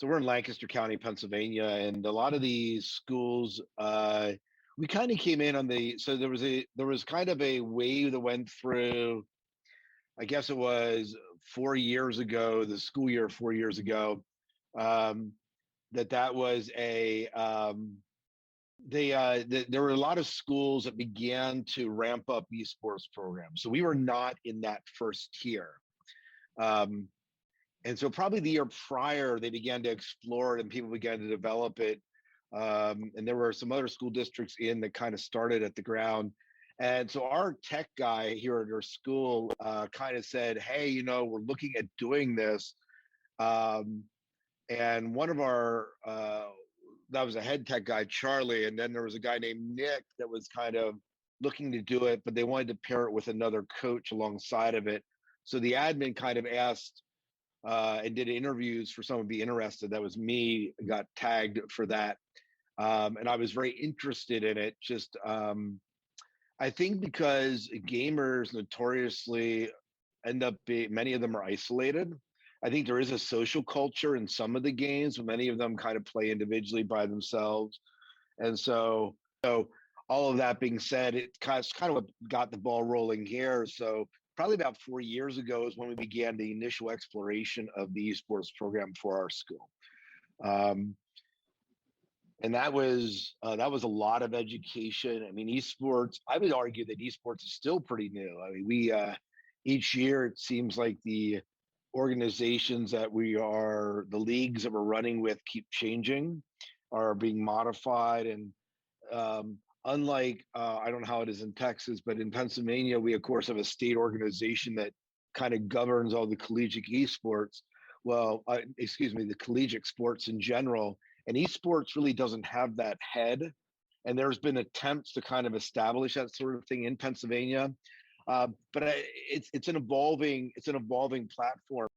So we're in Lancaster County, Pennsylvania, and a lot of these schools, we kind of came in on so there was kind of a wave that went through, I guess it was 4 years ago, the school year 4 years ago, um, that was there were a lot of schools that began to ramp up esports programs. So we were not in that first tier. Um, and so probably the year prior, they began to explore it and people began to develop it. And there were some other school districts that kind of started at the ground. And so our tech guy here at our school kind of said, hey, we're looking at doing this. And one of our, that was a head tech guy, Charlie. And then there was a guy named Nick that was kind of looking to do it, but they wanted to pair it with another coach alongside of it. So the admin kind of asked and did interviews for someone to be interested. That was me, got tagged for that. And I was very interested in it. Just, I think because gamers notoriously end up being, many of them are isolated. I think there is a social culture in some of the games, but many of them kind of play individually by themselves. And so all of that being said, it kind of what got the ball rolling here. So probably about 4 years ago is when we began the initial exploration of the esports program for our school. And that was a lot of education. I mean, esports, I would argue that esports is still pretty new. I mean, we each year it seems like the organizations that the leagues that we're running with keep changing, are being modified. And unlike, I don't know how it is in Texas, but in Pennsylvania, we of course have a state organization that kind of governs all the collegiate esports. Well, the collegiate sports in general. And esports really doesn't have that head. And there's been attempts to kind of establish that sort of thing in Pennsylvania. But it's an evolving platform.